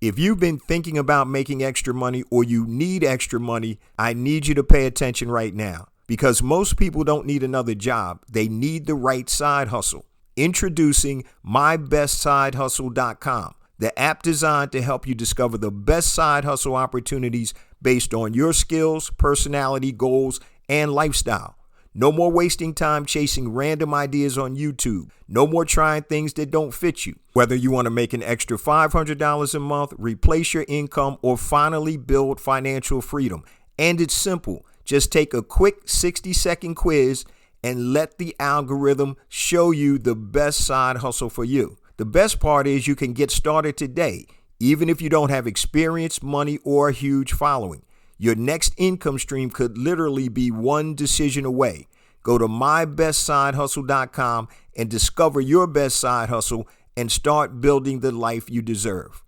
If you've been thinking about making extra money or you need extra money, I need you to pay attention right now because most people don't need another job. They need the right side hustle. Introducing mybestsidehustle.com, the app designed to help you discover the best side hustle opportunities based on your skills, personality, goals, and lifestyle. No more wasting time chasing random ideas on YouTube. No more trying things that don't fit you. Whether you want to make an extra $500 a month, replace your income, or finally build financial freedom. And it's simple. Just take a quick 60-second quiz and let the algorithm show you the best side hustle for you. The best part is you can get started today, even if you don't have experience, money, or a huge following. Your next income stream could literally be one decision away. Go to mybestsidehustle.com and discover your best side hustle and start building the life you deserve.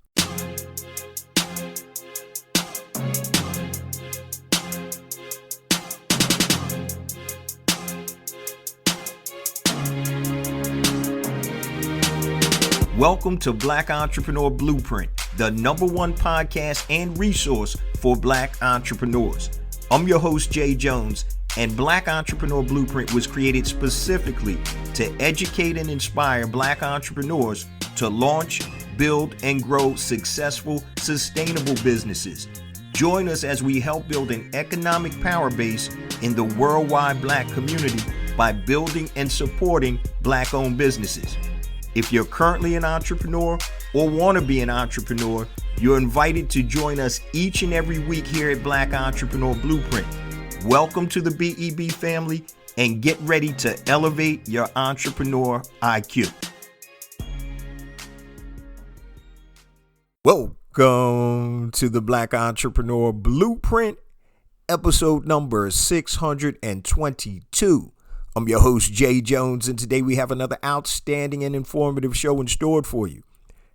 Welcome to Black Entrepreneur Blueprint, the #1 podcast and resource for Black entrepreneurs. I'm your host, Jay Jones, and Black Entrepreneur Blueprint was created specifically to educate and inspire Black entrepreneurs to launch, build, and grow successful, sustainable businesses. Join us as we help build an economic power base in the worldwide Black community by building and supporting Black-owned businesses. If you're currently an entrepreneur or want to be an entrepreneur, you're invited to join us each and every week here at Black Entrepreneur Blueprint. Welcome to the BEB family and get ready to elevate your entrepreneur IQ. Welcome to the Black Entrepreneur Blueprint, episode number 622. I'm your host, Jay Jones, and today we have another outstanding and informative show in store for you.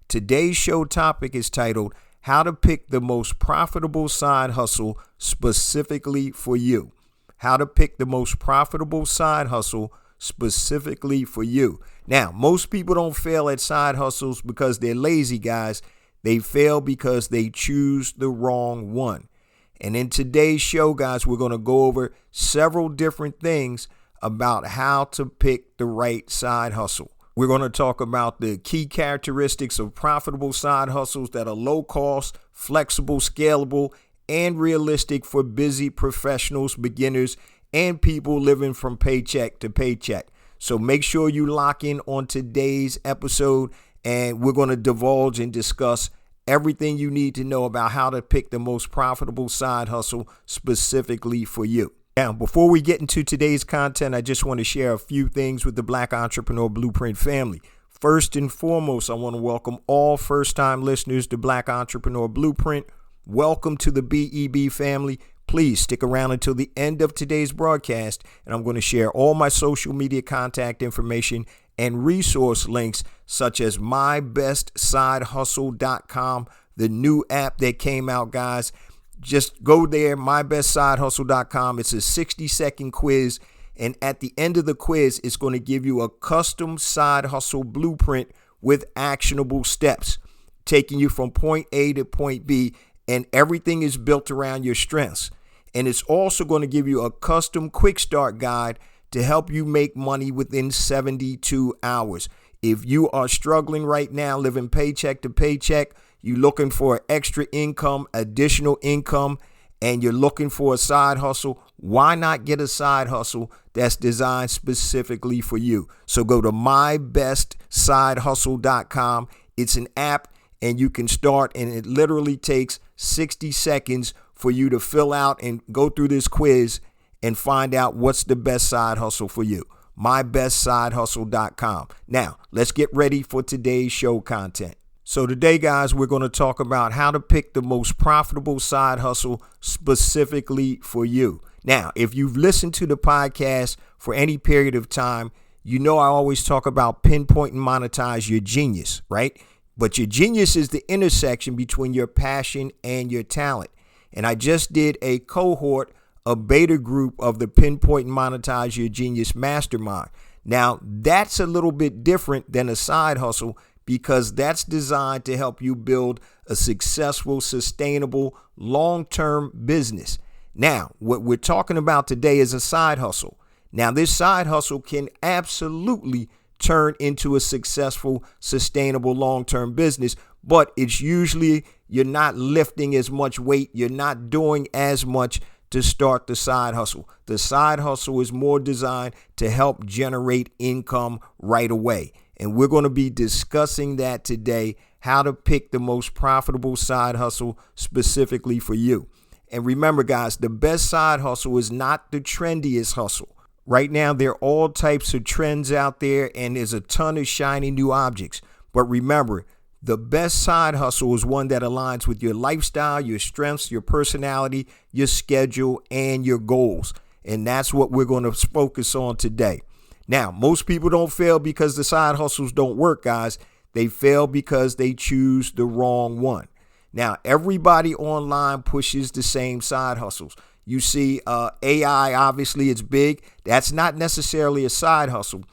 Today's show topic is titled, How to Pick the Most Profitable Side Hustle Specifically for You. How to pick the most profitable side hustle specifically for you. Now, most people don't fail at side hustles because they're lazy, guys. They fail because they choose the wrong one. And in today's show, guys, we're going to go over several different things about how to pick the right side hustle. We're going to talk about the key characteristics of profitable side hustles that are low cost, flexible, scalable, and realistic for busy professionals, beginners, and people living from paycheck to paycheck. So make sure you lock in on today's episode, and we're going to divulge and discuss everything you need to know about how to pick the most profitable side hustle specifically for you. Now, before we get into today's content, I just want to share a few things with the Black Entrepreneur Blueprint family. First and foremost, I want to welcome all first-time listeners to Black Entrepreneur Blueprint. Welcome to the BEB family. Please stick around until the end of today's broadcast, and I'm going to share all my social media contact information and resource links such as mybestsidehustle.com, the new app that came out, guys. Just go there, mybestsidehustle.com. It's a 60-second quiz. And at the end of the quiz, it's going to give you a custom side hustle blueprint with actionable steps, taking you from point A to point B. And everything is built around your strengths. And it's also going to give you a custom quick start guide to help you make money within 72 hours. If you are struggling right now, living paycheck to paycheck, you're looking for extra income, additional income, and you're looking for a side hustle, why not get a side hustle that's designed specifically for you? So go to mybestsidehustle.com. It's an app, and you can start, and it literally takes 60 seconds for you to fill out and go through this quiz and find out what's the best side hustle for you. mybestsidehustle.com. Now, let's get ready for today's show content. So today, guys, we're going to talk about how to pick the most profitable side hustle specifically for you. Now, if you've listened to the podcast for any period of time, you know I always talk about pinpoint and monetize your genius, right? But your genius is the intersection between your passion and your talent. And I just did a cohort, a beta group of the Pinpoint and Monetize Your Genius Mastermind. Now, that's a little bit different than a side hustle because that's designed to help you build a successful, sustainable, long-term business. Now, what we're talking about today is a side hustle. Now, this side hustle can absolutely turn into a successful, sustainable, long-term business, but it's usually you're not lifting as much weight, you're not doing as much to start the side hustle. The side hustle is more designed to help generate income right away. And we're going to be discussing that today, how to pick the most profitable side hustle specifically for you. And remember, guys, the best side hustle is not the trendiest hustle. Right now, there are all types of trends out there, and there's a ton of shiny new objects. But remember, the best side hustle is one that aligns with your lifestyle, your strengths, your personality, your schedule, and your goals. And that's what we're going to focus on today. Now, most people don't fail because the side hustles don't work, guys. They fail because they choose the wrong one. Now, everybody online pushes the same side hustles. You see AI, obviously, it's big. That's not necessarily a side hustle,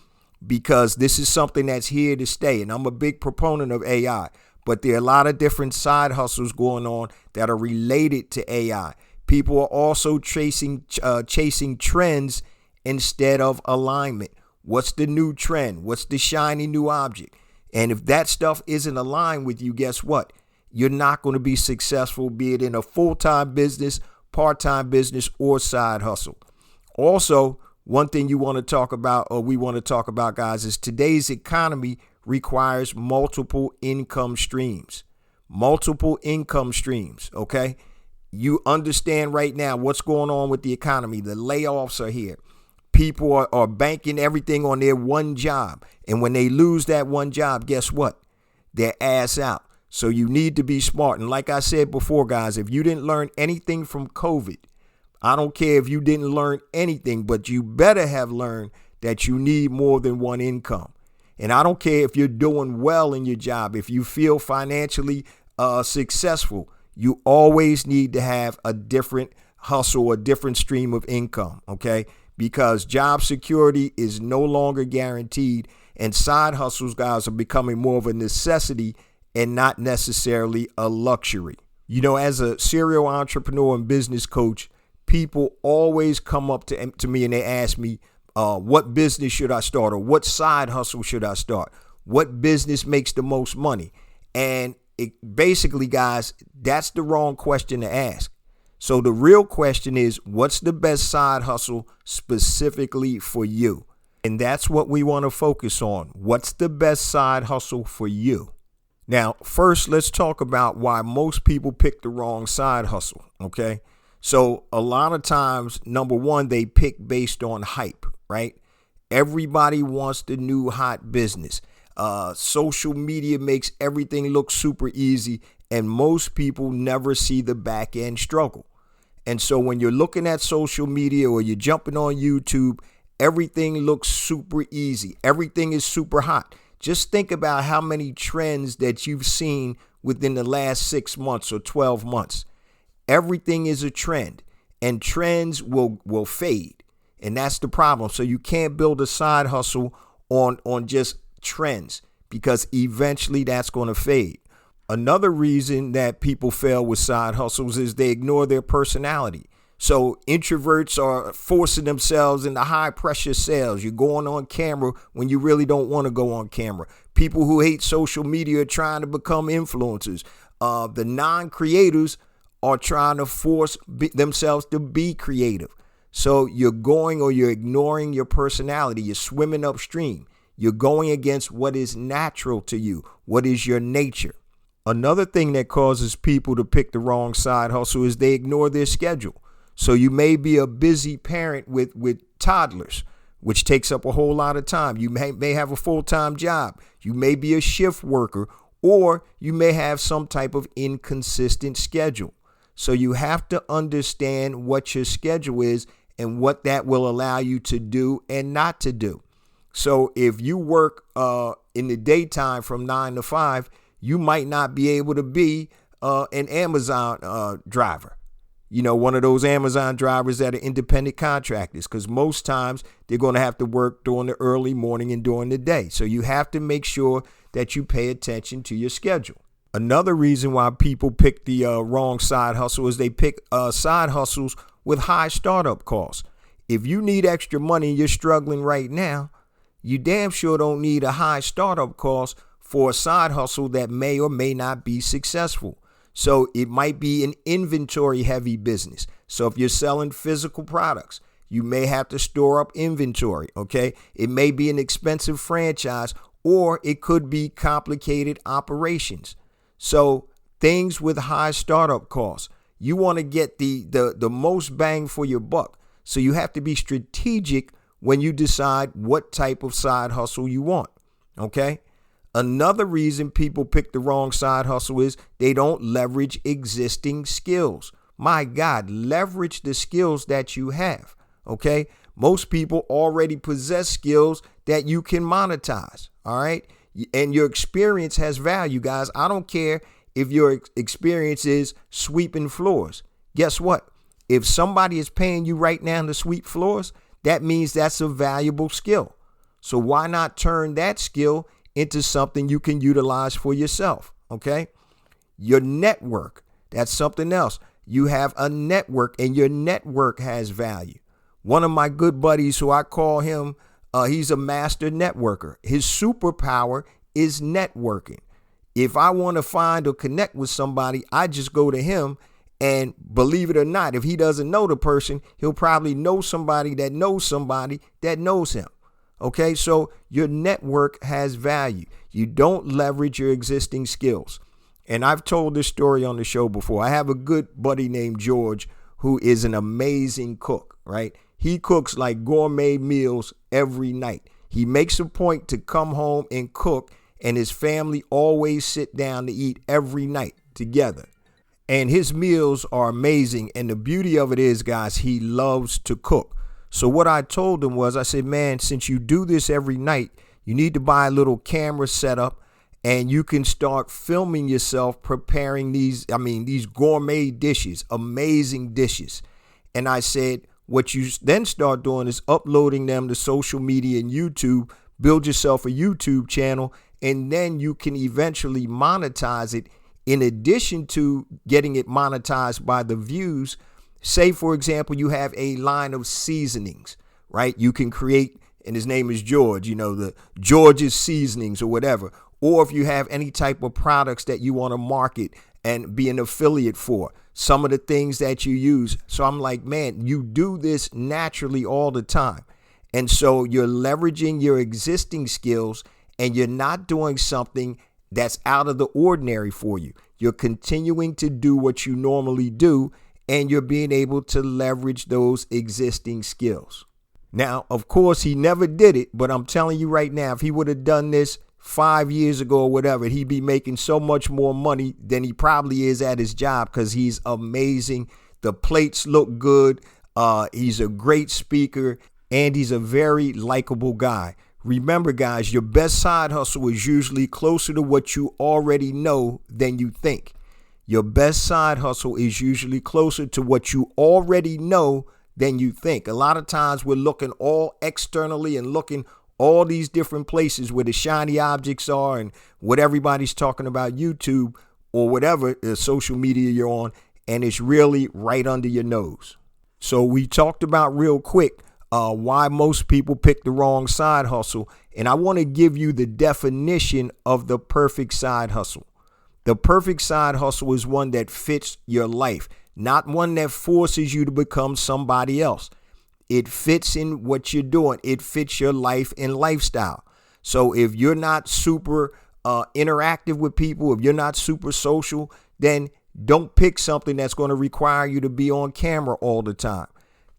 because this is something that's here to stay. And I'm a big proponent of AI, but there are a lot of different side hustles going on that are related to AI. People are also chasing trends instead of alignment. What's the new trend? What's the shiny new object? And if that stuff isn't aligned with you, guess what? You're not going to be successful, be it in a full-time business, part-time business, or side hustle. Also, one thing you want to talk about, or we want to talk about, guys, is today's economy requires multiple income streams. Multiple income streams, okay? You understand right now what's going on with the economy. The layoffs are here. People are banking everything on their one job. And when they lose that one job, guess what? They're ass out. So you need to be smart. And like I said before, guys, if you didn't learn anything from COVID, I don't care if you didn't learn anything, but you better have learned that you need more than one income. And I don't care if you're doing well in your job, if you feel financially successful, you always need to have a different hustle, a different stream of income, okay? Because job security is no longer guaranteed, and side hustles, guys, are becoming more of a necessity and not necessarily a luxury. You know, as a serial entrepreneur and business coach, people always come up to me and they ask me, what business should I start, or what side hustle should I start? What business makes the most money? And basically, guys, that's the wrong question to ask. So the real question is, what's the best side hustle specifically for you? And that's what we want to focus on. What's the best side hustle for you? Now, first, let's talk about why most people pick the wrong side hustle, okay? So a lot of times, number one, they pick based on hype, right? Everybody wants the new hot business. Social media makes everything look super easy, and most people never see the back end struggle. And so when you're looking at social media or you're jumping on YouTube, everything looks super easy. Everything is super hot. Just think about how many trends that you've seen within the last 6 months or 12 months. Everything is a trend, and trends will fade. And that's the problem. So you can't build a side hustle on just trends, because eventually that's going to fade. Another reason that people fail with side hustles is they ignore their personality. So introverts are forcing themselves into high pressure sales. You're going on camera when you really don't want to go on camera. People who hate social media are trying to become influencers. The non-creators are trying to force themselves to be creative. So you're ignoring your personality. You're swimming upstream. You're going against what is natural to you, what is your nature. Another thing that causes people to pick the wrong side hustle is they ignore their schedule. So you may be a busy parent with toddlers, which takes up a whole lot of time. You may have a full-time job. You may be a shift worker, or you may have some type of inconsistent schedule. So you have to understand what your schedule is and what that will allow you to do and not to do. So if you work in the daytime from 9 to 5, you might not be able to be an Amazon driver. one of those Amazon drivers that are independent contractors, because most times they're going to have to work during the early morning and during the day. So you have to make sure that you pay attention to your schedule. Another reason why people pick the wrong side hustle is they pick side hustles with high startup costs. If you need extra money and you're struggling right now, you damn sure don't need a high startup cost for a side hustle that may or may not be successful. So it might be an inventory heavy business. So if you're selling physical products, you may have to store up inventory. Okay. It may be an expensive franchise, or it could be complicated operations. So things with high startup costs, you want to get the most bang for your buck. So you have to be strategic when you decide what type of side hustle you want. Okay. Another reason people pick the wrong side hustle is they don't leverage existing skills. My God, leverage the skills that you have. Okay. Most people already possess skills that you can monetize. All right. And your experience has value, guys. I don't care if your experience is sweeping floors. Guess what? If somebody is paying you right now to sweep floors, that means that's a valuable skill. So why not turn that skill into something you can utilize for yourself? Okay. Your network, that's something else. You have a network, and your network has value. One of my good buddies, who I call him, he's a master networker. His superpower is networking. If I want to find or connect with somebody, I just go to him. And believe it or not, if he doesn't know the person, he'll probably know somebody that knows somebody that knows him. Okay, so your network has value. You don't leverage your existing skills. And I've told this story on the show before. I have a good buddy named George who is an amazing cook, right? He cooks like gourmet meals every night. He makes a point to come home and cook, and his family always sit down to eat every night together. And his meals are amazing. And the beauty of it is, guys, he loves to cook. So what I told him was, I said, man, since you do this every night, you need to buy a little camera setup, and you can start filming yourself preparing these gourmet dishes, amazing dishes. And I said, what you then start doing is uploading them to social media and YouTube, build yourself a YouTube channel, and then you can eventually monetize it. In addition to getting it monetized by the views, say, for example, you have a line of seasonings, right? You can create, and his name is George, the George's seasonings or whatever. Or if you have any type of products that you want to market and be an affiliate for, some of the things that you use. So I'm like, man, you do this naturally all the time. And so you're leveraging your existing skills, and you're not doing something that's out of the ordinary for you. You're continuing to do what you normally do, and you're being able to leverage those existing skills. Now, of course, he never did it, but I'm telling you right now, if he would have done this 5 years ago or whatever, he'd be making so much more money than he probably is at his job, because he's amazing. The plates look good. He's a great speaker, and he's a very likable guy. Remember, guys, your best side hustle is usually closer to what you already know than you think. Your best side hustle is usually closer to what you already know than you think. A lot of times we're looking all externally and looking all these different places where the shiny objects are and what everybody's talking about, YouTube or whatever social media you're on, and it's really right under your nose. So we talked about real quick why most people pick the wrong side hustle. And I want to give you the definition of the perfect side hustle. The perfect side hustle is one that fits your life, not one that forces you to become somebody else. It fits in what you're doing. It fits your life and lifestyle. So if you're not super interactive with people, if you're not super social, then don't pick something that's going to require you to be on camera all the time.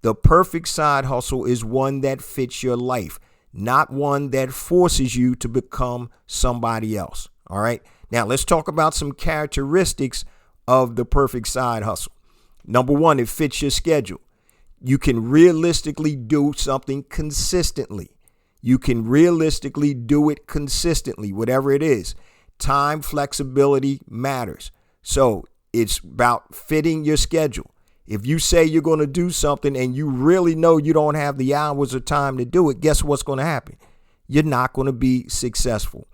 The perfect side hustle is one that fits your life, not one that forces you to become somebody else. All right. Now let's talk about some characteristics of the perfect side hustle. Number one, it fits your schedule. You can realistically do something consistently. You can realistically do it consistently, whatever it is. Time flexibility matters. So it's about fitting your schedule. If you say you're going to do something and you really know you don't have the hours or time to do it, guess what's going to happen? You're not going to be successful.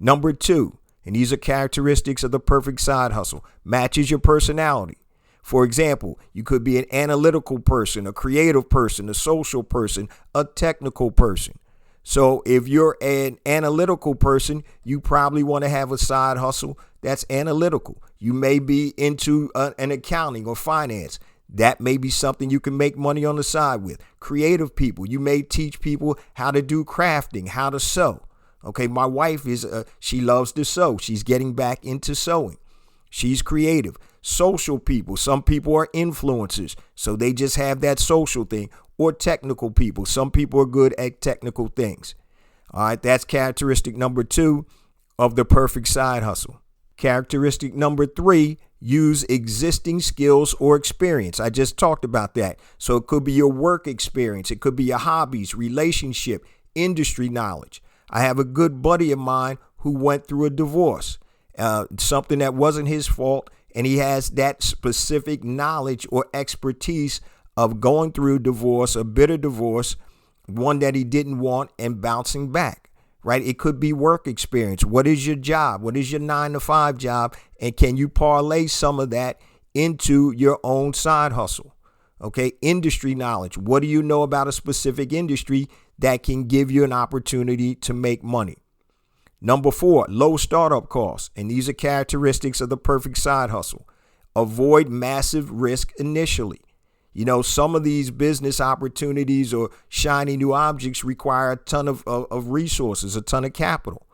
Number 2, and these are characteristics of the perfect side hustle, matches your personality. For example, you could be an analytical person, a creative person, a social person, a technical person. So if you're an analytical person, you probably want to have a side hustle that's analytical. You may be into an accounting or finance. That may be something you can make money on the side with. Creative people, you may teach people how to do crafting, how to sew. Okay, my wife she loves to sew. She's getting back into sewing. She's creative. Social people, some people are influencers, so they just have that social thing. Or technical people, some people are good at technical things. All right, that's characteristic number 2 of the perfect side hustle. Characteristic number 3, use existing skills or experience. I just talked about that. So it could be your work experience. It could be your hobbies, relationship, industry knowledge. I have a good buddy of mine who went through a divorce, something that wasn't his fault. And he has that specific knowledge or expertise of going through divorce, a bitter divorce, one that he didn't want, and bouncing back, right? It could be work experience. What is your job? What is your 9-to-5 job? And can you parlay some of that into your own side hustle? Okay, industry knowledge. What do you know about a specific industry that can give you an opportunity to make money? Number 4, low startup costs. And these are characteristics of the perfect side hustle. Avoid massive risk initially. You know, some of these business opportunities or shiny new objects require a ton of resources, a ton of capital.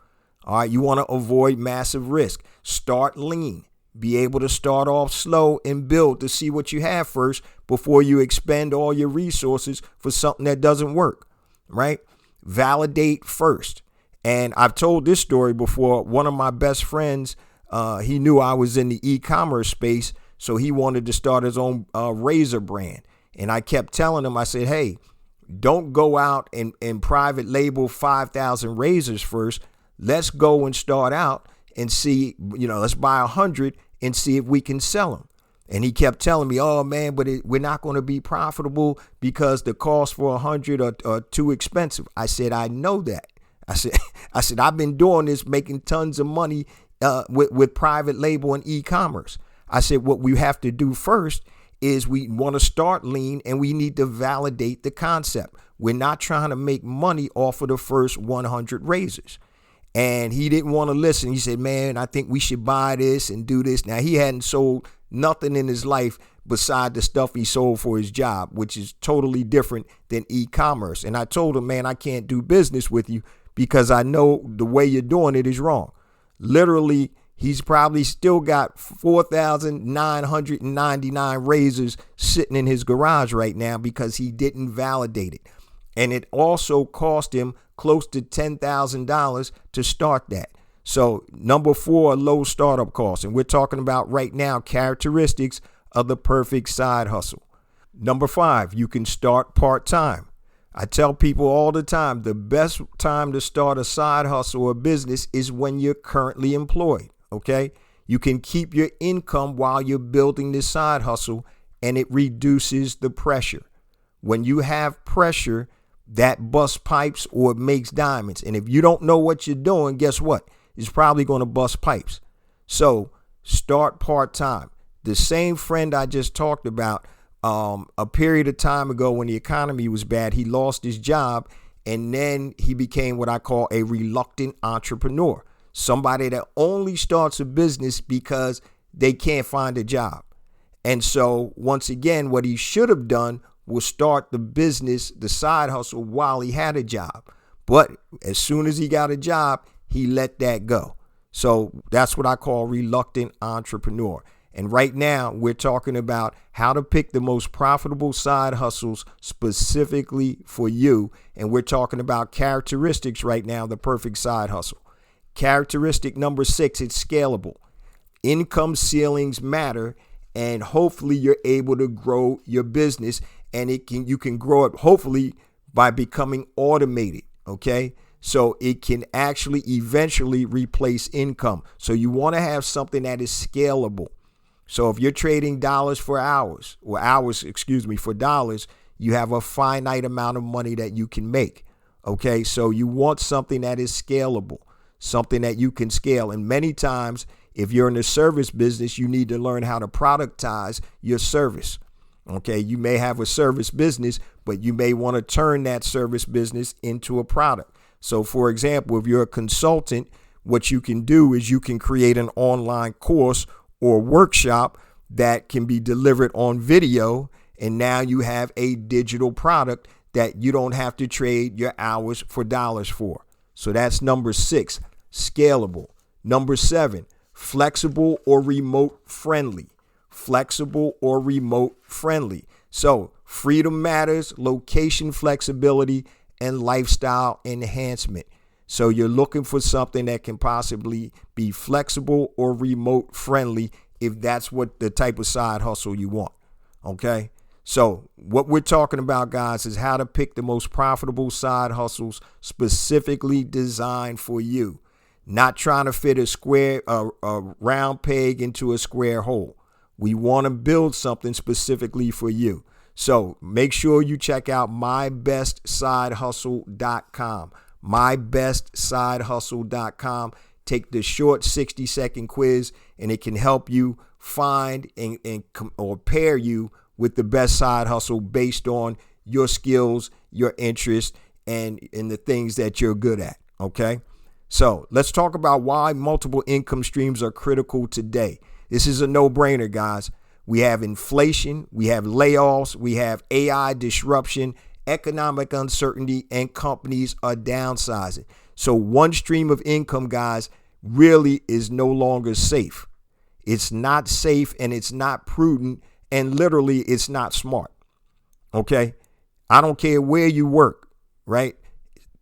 All right, you want to avoid massive risk. Start lean. Be able to start off slow and build to see what you have first before you expend all your resources for something that doesn't work, right? Validate first. And I've told this story before. One of my best friends, he knew I was in the e-commerce space, so he wanted to start his own razor brand. And I kept telling him, I said, hey, don't go out and private label 5,000 razors first. Let's go and start out and see, let's buy 100 and see if we can sell them. And he kept telling me, oh, man, but we're not going to be profitable because the cost for 100 are too expensive. I said, I know that. I said, I've been doing this, making tons of money with private label and e-commerce. I said, what we have to do first is we want to start lean and we need to validate the concept. We're not trying to make money off of the first 100 razors. And he didn't want to listen. He said, man, I think we should buy this and do this. Now, he hadn't sold nothing in his life beside the stuff he sold for his job, which is totally different than e-commerce. And I told him, man, I can't do business with you because I know the way you're doing it is wrong. Literally, he's probably still got 4,999 razors sitting in his garage right now because he didn't validate it. And it also cost him close to $10,000 to start that. So number 4, low startup costs. And we're talking about right now characteristics of the perfect side hustle. Number 5, you can start part-time. I tell people all the time, the best time to start a side hustle or business is when you're currently employed, okay? You can keep your income while you're building this side hustle, and it reduces the pressure. When you have pressure, that busts pipes or it makes diamonds. And if you don't know what you're doing, guess what? It's probably going to bust pipes. So start part-time. The same friend I just talked about, a period of time ago when the economy was bad, he lost his job and then he became what I call a reluctant entrepreneur. Somebody that only starts a business because they can't find a job. And so once again, what he should have done was start the business, the side hustle while he had a job. But as soon as he got a job, he let that go. So that's what I call reluctant entrepreneur. And right now we're talking about how to pick the most profitable side hustles specifically for you. And we're talking about characteristics right now, the perfect side hustle. Characteristic number 6, it's scalable. Income ceilings matter, and hopefully you're able to grow your business, and you can grow it hopefully by becoming automated. Okay. So it can actually eventually replace income. So you want to have something that is scalable. So if you're trading dollars for hours, or for dollars, you have a finite amount of money that you can make. Okay, so you want something that is scalable, something that you can scale. And many times, if you're in the service business, you need to learn how to productize your service. Okay, you may have a service business, but you may want to turn that service business into a product. So for example, if you're a consultant, what you can do is you can create an online course or workshop that can be delivered on video. And now you have a digital product that you don't have to trade your hours for dollars for. So that's number 6, scalable. Number 7, flexible or remote friendly. Flexible or remote friendly. So freedom matters, location flexibility, and lifestyle enhancement. So you're looking for something that can possibly be flexible or remote friendly if that's what the type of side hustle you want. Okay. So what we're talking about, guys, is how to pick the most profitable side hustles specifically designed for you. Not trying to fit a round peg into a square hole. We want to build something specifically for you. So make sure you check out mybestsidehustle.com. mybestsidehustle.com. Take the short 60-second quiz, and it can help you find or pair you with the best side hustle based on your skills, your interests, and the things that you're good at. Okay. So let's talk about why multiple income streams are critical today. This is a no-brainer, guys. We have inflation, we have layoffs, we have AI disruption, economic uncertainty, and companies are downsizing. So one stream of income, guys, really is no longer safe. It's not safe, and it's not prudent, and literally it's not smart. Okay? I don't care where you work, right?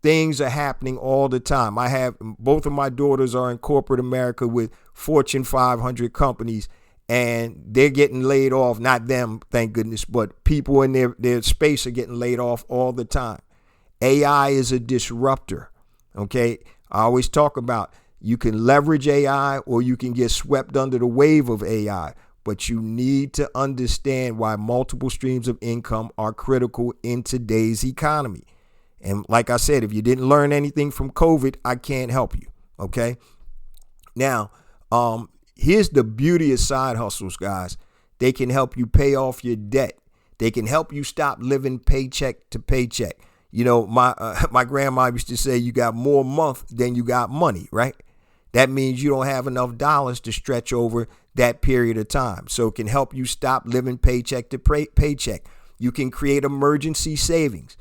Things are happening all the time. I have both of my daughters are in corporate America with Fortune 500 companies, and they're getting laid off. Not them, thank goodness, but people in their space are getting laid off all the time. AI is a disruptor. Okay. I always talk about you can leverage AI or you can get swept under the wave of AI, but you need to understand why multiple streams of income are critical in today's economy. And like I said, if you didn't learn anything from COVID, I can't help you. Okay. Now, here's the beauty of side hustles, guys. They can help you pay off your debt. They can help you stop living paycheck to paycheck. You know, my grandma used to say you got more month than you got money, right? That means you don't have enough dollars to stretch over that period of time. So it can help you stop living paycheck to paycheck. You can create emergency savings.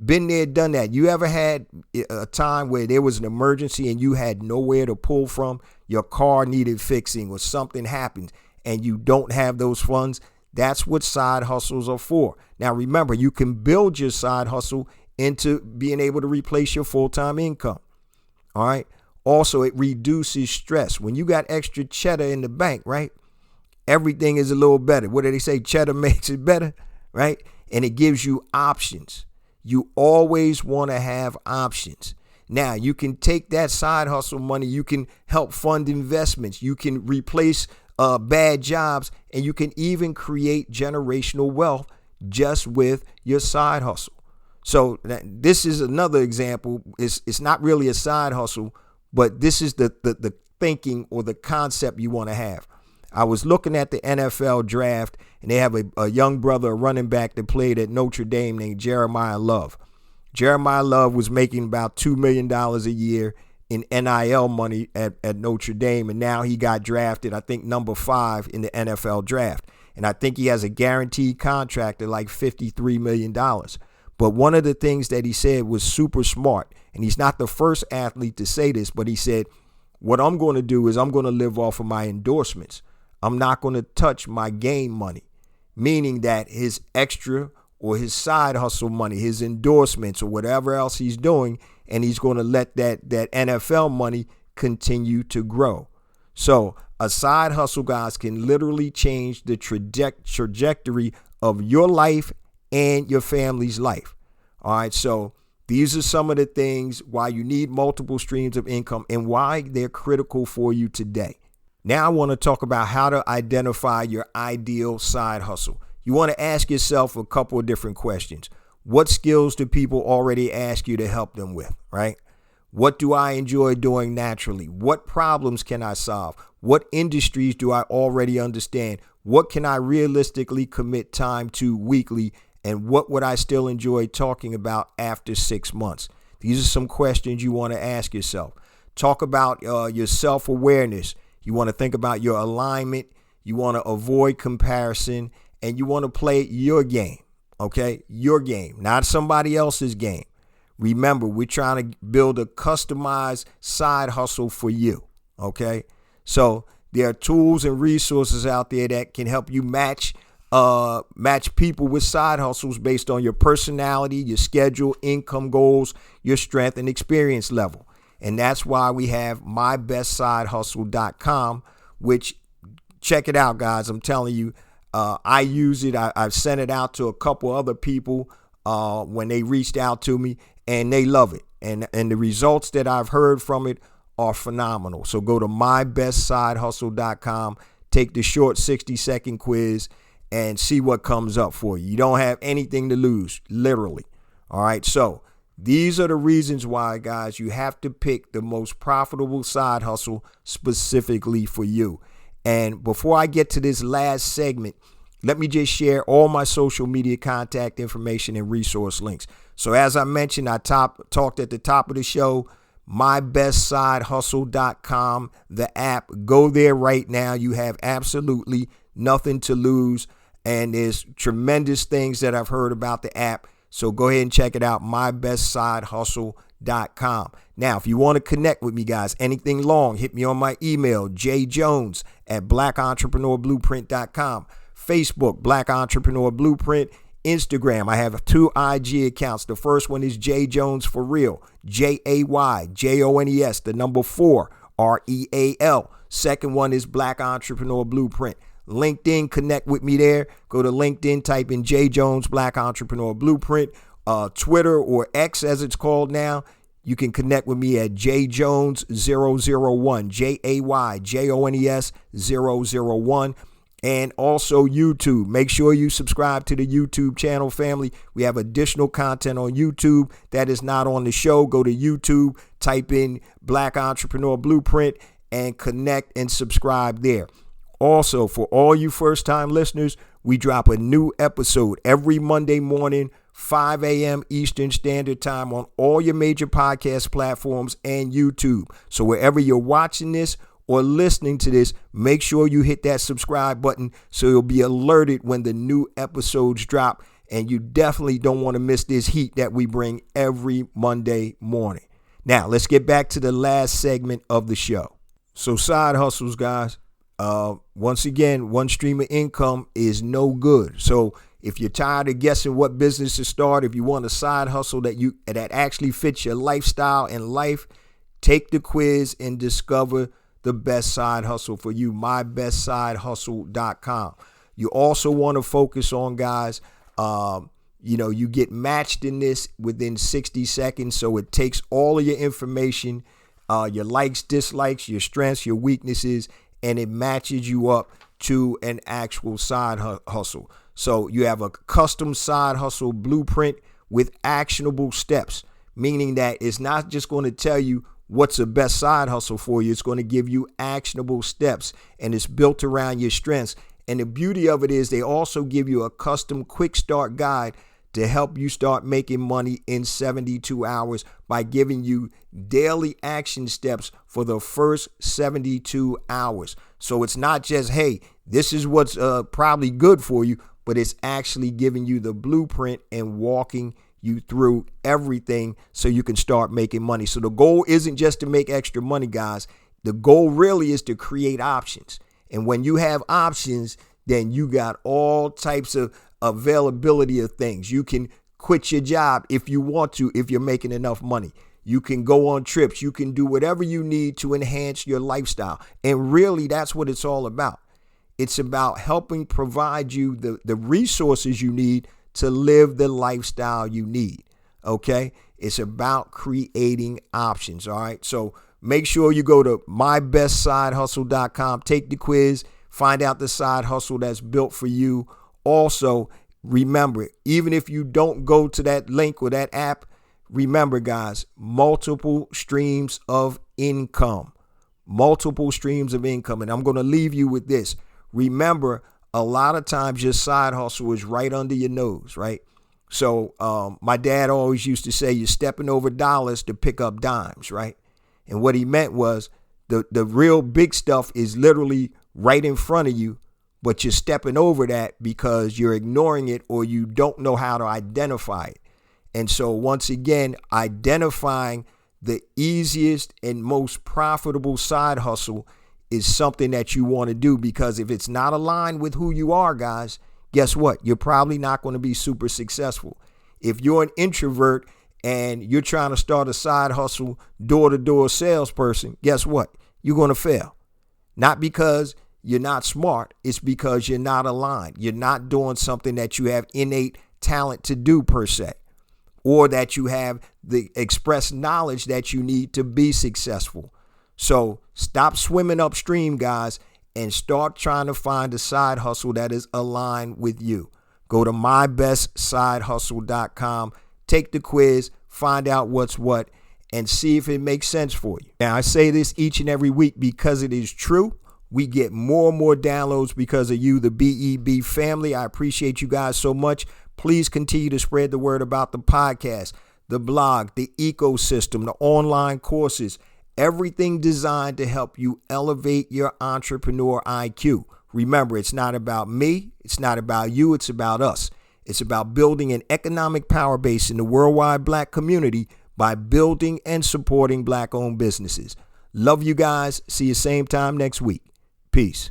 Been there, done that. You ever had a time where there was an emergency and you had nowhere to pull from? Your car needed fixing or something happened and you don't have those funds? That's what side hustles are for. Now, remember, you can build your side hustle into being able to replace your full-time income. All right. Also, it reduces stress. When you got extra cheddar in the bank, right? Everything is a little better. What do they say? Cheddar makes it better, right? And it gives you options. You always want to have options. Now, you can take that side hustle money. You can help fund investments. You can replace bad jobs, and you can even create generational wealth just with your side hustle. So this is another example. It's not really a side hustle, but this is the thinking or the concept you want to have. I was looking at the NFL draft, and they have a young brother, a running back that played at Notre Dame named Jeremiah Love. Jeremiah Love was making about $2 million a year in NIL money at Notre Dame, and now he got drafted, I think, number 5 in the NFL draft. And I think he has a guaranteed contract at like $53 million. But one of the things that he said was super smart, and he's not the first athlete to say this, but he said, what I'm going to do is I'm going to live off of my endorsements. I'm not going to touch my game money, meaning that his extra or his side hustle money, his endorsements or whatever else he's doing, and he's going to let that NFL money continue to grow. So a side hustle, guys, can literally change the trajectory of your life and your family's life. All right. So these are some of the things why you need multiple streams of income and why they're critical for you today. Now I want to talk about how to identify your ideal side hustle. You want to ask yourself a couple of different questions. What skills do people already ask you to help them with, right? What do I enjoy doing naturally? What problems can I solve? What industries do I already understand? What can I realistically commit time to weekly? And what would I still enjoy talking about after 6 months? These are some questions you want to ask yourself. Talk about your self-awareness. You want to think about your alignment. You want to avoid comparison, and you want to play your game, okay? Your game, not somebody else's game. Remember, we're trying to build a customized side hustle for you, okay? So there are tools and resources out there that can help you match people with side hustles based on your personality, your schedule, income goals, your strength, and experience level. And that's why we have mybestsidehustle.com, which, check it out, guys. I'm telling you, I use it. I've sent it out to a couple other people when they reached out to me, and they love it. And the results that I've heard from it are phenomenal. So go to mybestsidehustle.com, take the short 60-second quiz, and see what comes up for you. You don't have anything to lose, literally. All right, so these are the reasons why, guys, you have to pick the most profitable side hustle specifically for you. And before I get to this last segment, let me just share all my social media contact information and resource links. So as I mentioned, I talked at the top of the show, mybestsidehustle.com, the app. Go there right now. You have absolutely nothing to lose. And there's tremendous things that I've heard about the app. So go ahead and check it out, mybestsidehustle.com. Now, if you want to connect with me, guys, anything long, hit me on my email, jjones@blackentrepreneurblueprint.com. Facebook, Black Entrepreneur Blueprint. Instagram, I have 2 IG accounts. The first one is J Jones for real, JAYJONES, the number 4, REAL. Second one is Black Entrepreneur Blueprint. LinkedIn, connect with me there. Go to LinkedIn, type in J Jones Black Entrepreneur Blueprint. Twitter, or X as it's called now, you can connect with me at jjones001, JAYJONES001. And also YouTube. Make sure you subscribe to the YouTube channel, family. We have additional content on YouTube that is not on the show. Go to YouTube, type in Black Entrepreneur Blueprint, and connect and subscribe there. Also, for all you first-time listeners, we drop a new episode every Monday morning, 5 a.m. Eastern Standard Time on all your major podcast platforms and YouTube. So wherever you're watching this or listening to this, make sure you hit that subscribe button so you'll be alerted when the new episodes drop. And you definitely don't want to miss this heat that we bring every Monday morning. Now, let's get back to the last segment of the show. So side hustles, guys. Once again, one stream of income is no good. So if you're tired of guessing what business to start, if you want a side hustle that actually fits your lifestyle and life, take the quiz and discover the best side hustle for you, mybestsidehustle.com. You also want to focus on, guys, you get matched in this within 60 seconds. So it takes all of your information, your likes, dislikes, your strengths, your weaknesses, and it matches you up to an actual side hustle. So you have a custom side hustle blueprint with actionable steps, meaning that it's not just going to tell you what's the best side hustle for you. It's going to give you actionable steps, and it's built around your strengths. And the beauty of it is they also give you a custom quick start guide to help you start making money in 72 hours by giving you daily action steps for the first 72 hours. So it's not just, hey, this is what's probably good for you, but it's actually giving you the blueprint and walking you through everything so you can start making money. So the goal isn't just to make extra money, guys. The goal really is to create options. And when you have options, then you got all types of availability of things. You can quit your job if you want to, if you're making enough money. You can go on trips. You can do whatever you need to enhance your lifestyle. And really, that's what it's all about. It's about helping provide you the resources you need to live the lifestyle you need. Okay? It's about creating options. All right? So make sure you go to mybestsidehustle.com, take the quiz, find out the side hustle that's built for you. Also, remember, even if you don't go to that link or that app, remember, guys, multiple streams of income. Multiple streams of income. And I'm going to leave you with this. Remember, a lot of times your side hustle is right under your nose, right? So my dad always used to say, you're stepping over dollars to pick up dimes, right? And what he meant was the real big stuff is literally right in front of you, but you're stepping over that because you're ignoring it or you don't know how to identify it. And so once again, identifying the easiest and most profitable side hustle is something that you want to do, because if it's not aligned with who you are, guys, guess what? You're probably not going to be super successful. If you're an introvert and you're trying to start a side hustle, door-to-door salesperson, guess what? You're going to fail. Not because you're not smart. It's because you're not aligned. You're not doing something that you have innate talent to do per se, or that you have the express knowledge that you need to be successful. So stop swimming upstream, guys, and start trying to find a side hustle that is aligned with you. Go to mybestsidehustle.com, take the quiz, find out what's what, and see if it makes sense for you. Now, I say this each and every week because it is true. We get more and more downloads because of you, the BEB family. I appreciate you guys so much. Please continue to spread the word about the podcast, the blog, the ecosystem, the online courses, everything designed to help you elevate your entrepreneur IQ. Remember, it's not about me. It's not about you. It's about us. It's about building an economic power base in the worldwide Black community by building and supporting Black-owned businesses. Love you guys. See you same time next week. Peace.